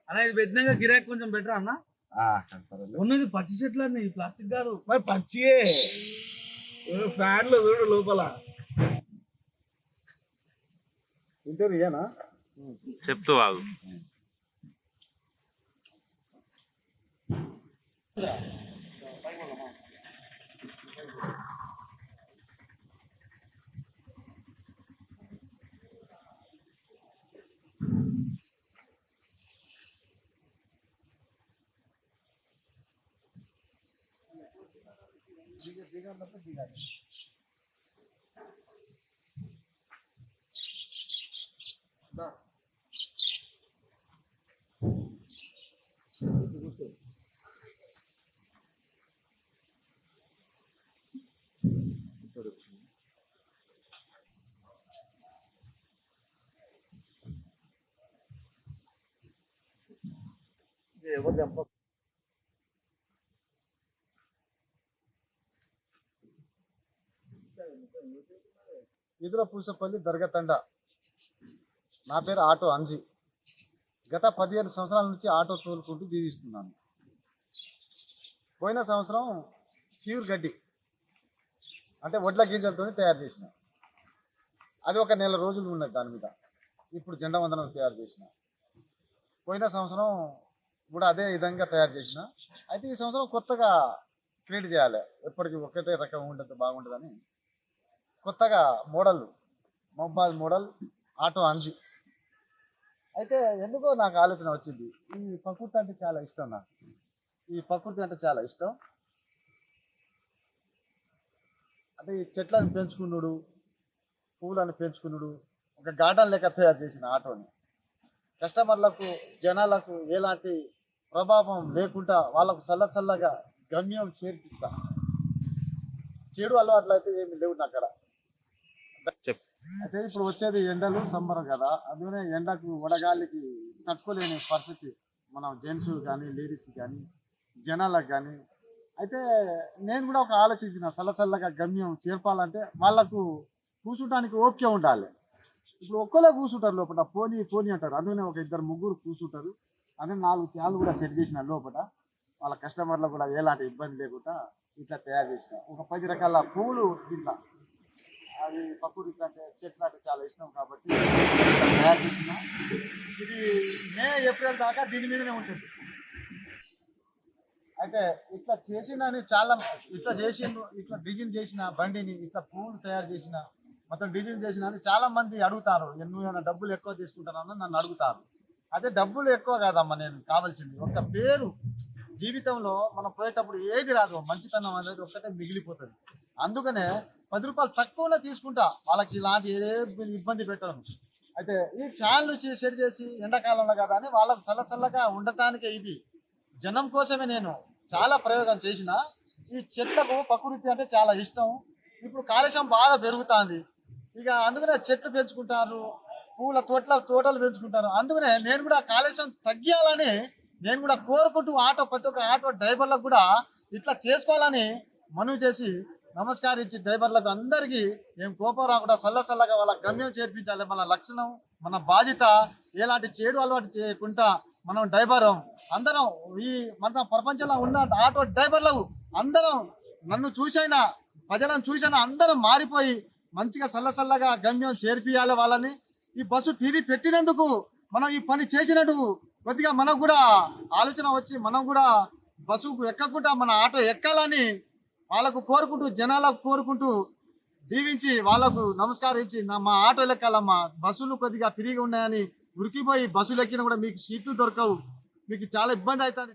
అలా ఇది పెట్టినాక గిరాకీ కొంచెం బెటర్ అన్న. ఉన్నది పచ్చి చెట్లు అన్న, ఈ ప్లాస్టిక్ కాదు మరి పచ్చియే ఫ్యాన్లు చూడు లోపల ఇంటేనా చెప్తూ ఆగు. ఈదుల పూసపల్లి దర్గతండ. నా పేరు ఆటో అంజి. గత 15 సంవత్సరాల నుంచి ఆటో తోలుకుంటూ జీవిస్తున్నాను. పోయిన సంవత్సరం ప్యూర్ గడ్డి అంటే వడ్ల గింజలతో తయారు చేసిన, అది ఒక నెల రోజులు ఉన్నది దాని మీద. ఇప్పుడు జెండా వందనం తయారు చేసిన. పోయిన సంవత్సరం కూడా అదే విధంగా తయారు చేసిన. అయితే ఈ సంవత్సరం కొత్తగా క్రియేట్ చేయాలి, ఎప్పటికీ ఒకటే రకం ఉండదు బాగుంటుందని కొత్తగా model, mobile model auto Anji. అయితే ఎందుకో నాకు ఆలోచన వచ్చింది, ఈ ప్రకృతి అంటే చాలా ఇష్టం నాకు. ఈ ప్రకృతి అంటే చాలా ఇష్టం. అంటే ఈ చెట్లను పెంచుకున్నాడు, పువ్వులను పెంచుకున్నాడు, ఒక గార్డెన్ లెక్క తయారు చేసిన ఆటోని. కస్టమర్లకు, జనాలకు ఎలాంటి ప్రభావం లేకుండా వాళ్ళకు చల్లగా గమ్యం చేర్పిస్తా. చెడు అలవాట్లు అయితే ఏమి లేవు నా అక్కడ. అయితే ఇప్పుడు వచ్చేది ఎండలు, సమ్మర్ కదా, అందుకనే ఎండకు వడగాలికి తట్టుకోలేని పరిస్థితి మనం జెంట్స్ కానీ లేడీస్ కానీ జనాలకు కానీ. అయితే నేను కూడా ఒక ఆలోచించిన, చల్లగా గమ్యం చేర్పాలంటే వాళ్ళకు కూర్చుంటానికి ఓపిక ఉండాలి. ఇప్పుడు ఒక్కలే కూర్చుంటారు లోపల, పోనీ అంటారు. అందుకనే ఒక 2-3 కూర్చుంటారు. అదే 4 ఫ్యాన్లు కూడా సెట్ చేసిన లోపల, వాళ్ళ కస్టమర్లకు కూడా ఎలాంటి ఇబ్బంది లేకుండా ఇట్లా తయారు చేసిన. ఒక 10 రకాల పువ్వులు దీంట్లో, అది ప్రకృతి అంటే చెట్లు అంటే చాలా ఇష్టం కాబట్టి తయారు చేసిన. ఇది మే, ఏప్రిల్ దాకా దీని మీదనే ఉంటుంది. అయితే ఇట్లా చేసిందని చాలా, ఇట్లా డిజైన్ చేసిన బండిని, ఇట్లా పువ్వులు తయారు చేసిన, మొత్తం డిజైన్ చేసిన అని చాలా మంది అడుగుతారు. నువ్వేమైనా డబ్బులు ఎక్కువ తీసుకుంటానని నన్ను అడుగుతారు. అదే డబ్బులు ఎక్కువ కాదమ్మా, నేను కావాల్సింది ఒక పేరు. జీవితంలో మనం పోయేటప్పుడు ఏది రాదు, మంచితనం అనేది ఒక్కటే మిగిలిపోతుంది. అందుకనే 10 రూపాయలు తక్కువనే తీసుకుంటా, వాళ్ళకి ఇలాంటి ఏ ఇబ్బంది పెట్టను. అయితే ఈ ఫ్యాన్లు సెట్ చేసి ఎండాకాలంలో కదా అని వాళ్ళకు చల్లగా ఉండటానికే. ఇది జనం కోసమే నేను చాలా ప్రయోగం చేసిన. ఈ చెట్లకు ప్రకృతి అంటే చాలా ఇష్టం. ఇప్పుడు కాలుష్యం బాగా పెరుగుతుంది, ఇక అందుకనే చెట్లు పెంచుకుంటారు, పూల తోటలు పెంచుకుంటారు. అందుకనే నేను కూడా కాలుష్యం తగ్గియాలని నేను కూడా కోరుకుంటూ ప్రతి ఒక్క ఆటో డ్రైవర్లకు కూడా ఇట్లా చేసుకోవాలని మనవి చేసి నమస్కరించి, డ్రైవర్లకు అందరికీ ఏం కోపం రాకుండా చల్లగా వాళ్ళ గమ్యం చేర్పించాలి. మన లక్షణం, మన బాధ్యత. ఎలాంటి చెడు అలవాటు చేయకుండా మనం డ్రైవర్ అందరం, ఈ మన ప్రపంచంలో ఉన్న ఆటో డ్రైవర్లకు అందరం, నన్ను చూసైనా ప్రజలను చూసైనా అందరం మారిపోయి మంచిగా చల్లగా గమ్యం చేర్పియాలి వాళ్ళని. ఈ బస్సు తిరిగి పెట్టినందుకు, మనం ఈ పని చేసినందుకు కొద్దిగా మనకు కూడా ఆలోచన వచ్చి మనం కూడా బస్సుకు ఎక్కకుండా మన ఆటో ఎక్కాలని వాళ్ళకు కోరుకుంటూ, జనాలకు కోరుకుంటూ దీవించి వాళ్ళకు నమస్కరించి, మా ఆటోలు ఎక్కాలమ్మా, బస్సులు కొద్దిగా ఫ్రీగా ఉన్నాయని ఉరికిపోయి బస్సులు ఎక్కినా కూడా మీకు సీట్లు దొరకవు, మీకు చాలా ఇబ్బంది అవుతుంది.